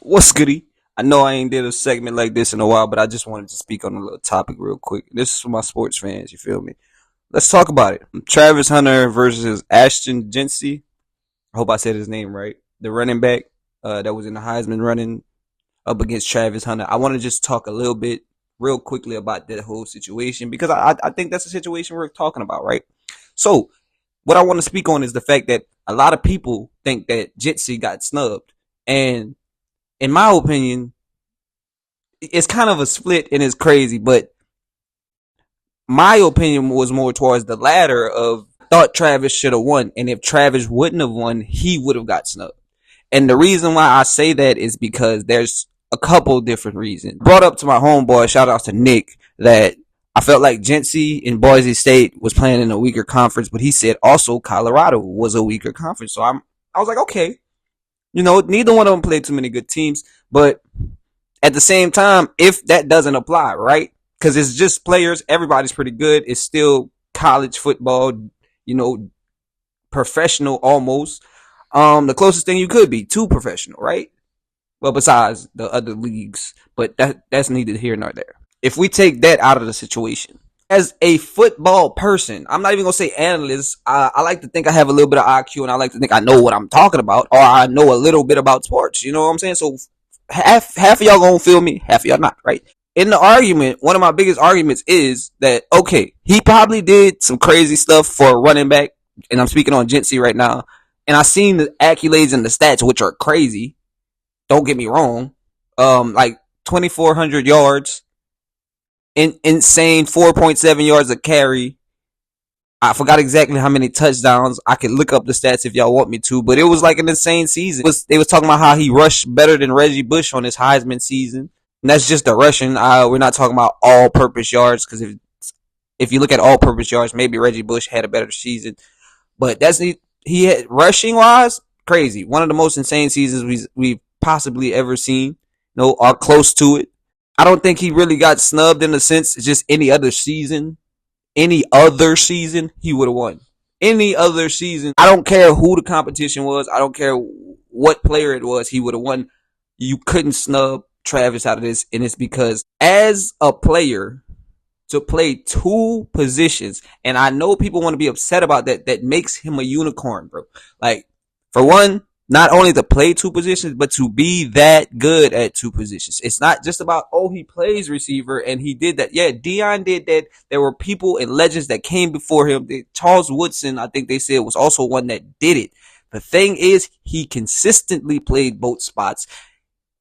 What's goody? I know I ain't did a segment like this in a while, but I just wanted to speak on a little topic real quick. This is for my sports fans, you feel me? Let's talk about it. Travis Hunter versus Ashton Jeanty. I hope I said his name right. The running back that was in the Heisman running up against Travis Hunter. I want to just talk a little bit real quickly about that whole situation because I think that's a situation we're talking about, right? So, what I want to speak on is the fact that a lot of people think that Jitsi got snubbed. And in my opinion, it's kind of a split and it's crazy, but my opinion was more towards the latter of thought Travis should have won. And if Travis wouldn't have won, he would have got snubbed. And the reason why I say that is because there's a couple different reasons. Brought up to my homeboy, shout out to Nick, that I felt like Jeanty in Boise State was playing in a weaker conference, but he said also Colorado was a weaker conference. So I was like, okay, neither one of them played too many good teams, but at the same time, if that doesn't apply, right? Because it's just players, everybody's pretty good. It's still college football, you know, professional almost. The closest thing you could be to professional, right? Well, besides the other leagues, but that's neither here nor there. If we take that out of the situation, as a football person, I'm not even gonna say analyst. I like to think I have a little bit of IQ, and I like to think I know what I'm talking about, or I know a little bit about sports. You know what I'm saying? So half of y'all gonna feel me, half of y'all not, right? In the argument, one of my biggest arguments is that okay, he probably did some crazy stuff for a running back, and I'm speaking on Jeanty right now. And I seen the accolades and the stats, which are crazy. Don't get me wrong. Like 2,400 yards, insane 4.7 yards a carry. I forgot exactly how many touchdowns. I could look up the stats if y'all want me to, but it was like an insane season. They was talking about how he rushed better than Reggie Bush on his Heisman season. And that's just the rushing. We're not talking about all-purpose yards because if you look at all-purpose yards, maybe Reggie Bush had a better season. But he had rushing wise crazy. One of the most insane seasons we've possibly ever seen. Are close to it. I don't think he really got snubbed in a sense. It's just any other season he would have won. Any other season, I don't care who the competition was. I don't care what player it was. He would have won. You couldn't snub Travis out of this, and it's because as a player to play two positions, and I know people want to be upset about that. That makes him a unicorn, bro. Like, for one, not only to play two positions, but to be that good at two positions. It's not just about, oh, he plays receiver and he did that. Yeah, Deion did that. There were people and legends that came before him. Charles Woodson, I think they said, was also one that did it. The thing is, he consistently played both spots.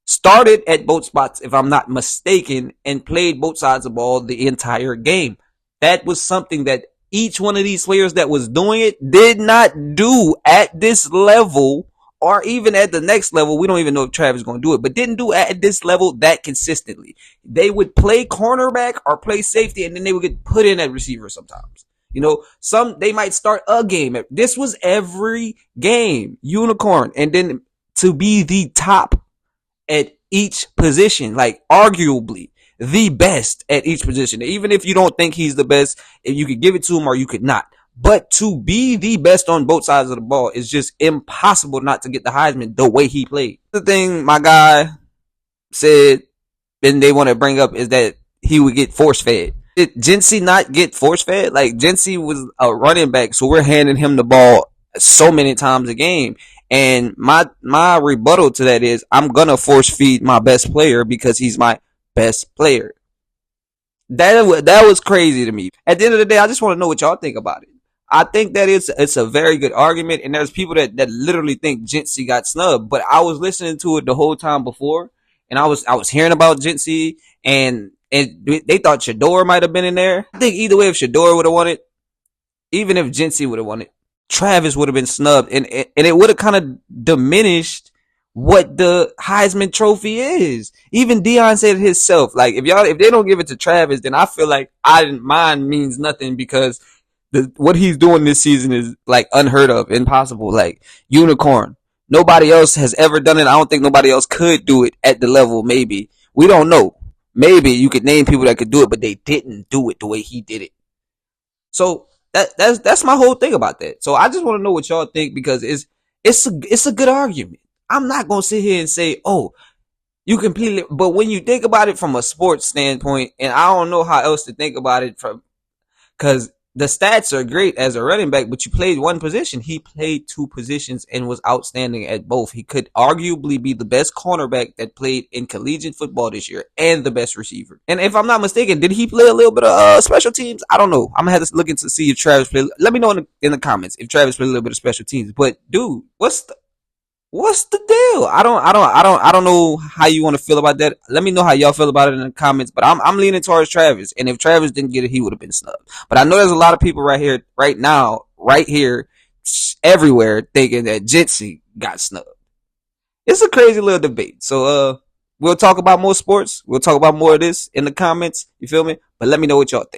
Started at both spots, if I'm not mistaken, and played both sides of the ball the entire game. That was something that each one of these players that was doing it did not do at this level, or even at the next level. We don't even know if Travis is going to do it, but didn't do at this level that consistently. They would play cornerback or play safety, and then they would get put in at receiver sometimes. They might start a game. This was every game, unicorn, and then to be the top at each position, like arguably the best at each position. Even if you don't think he's the best, if you could give it to him or you could not. But to be the best on both sides of the ball is just impossible not to get the Heisman the way he played. The thing my guy said and they want to bring up is that he would get force fed. Did Jeanty not get force fed? Like, Jeanty was a running back, so we're handing him the ball so many times a game. And my rebuttal to that is I'm gonna force feed my best player because he's my best player. That was crazy to me. At the end of the day, I just want to know what y'all think about it. I think that it's a very good argument, and there's people that literally think Jeanty got snubbed. But I was listening to it the whole time before, and I was hearing about Jeanty, and they thought Shador might have been in there. I think either way, if Shador would have won it, even if Jeanty would have won it, Travis would have been snubbed, and it would have kind of diminished what the Heisman Trophy is. Even Deion said it himself. Like, if they don't give it to Travis, then I feel like mine means nothing because what he's doing this season is like unheard of, impossible, like unicorn. Nobody else has ever done it. I don't think nobody else could do it at the level. Maybe we don't know. Maybe you could name people that could do it, but they didn't do it the way he did it. So that's my whole thing about that. So I just want to know what y'all think because it's a good argument. I'm not gonna sit here and say, oh, You completely, but when you think about it from a sports standpoint, and I don't know how else to think about it from, because the stats are great as a running back, but you played one position. He played two positions and was outstanding at both. He could arguably be the best cornerback that played in collegiate football this year and the best receiver. And if I'm not mistaken, did he play a little bit of special teams? I don't know. I'm gonna have to look into see if Travis played. Let me know in the comments if Travis played a little bit of special teams. But dude, what's the deal? I don't know how you want to feel about that. Let me know how y'all feel about it in the comments. But I'm leaning towards Travis. And if Travis didn't get it, he would have been snubbed. But I know there's a lot of people right here, right now, right here, everywhere thinking that Jitsi got snubbed. It's a crazy little debate. So we'll talk about more sports. We'll talk about more of this in the comments. You feel me? But let me know what y'all think.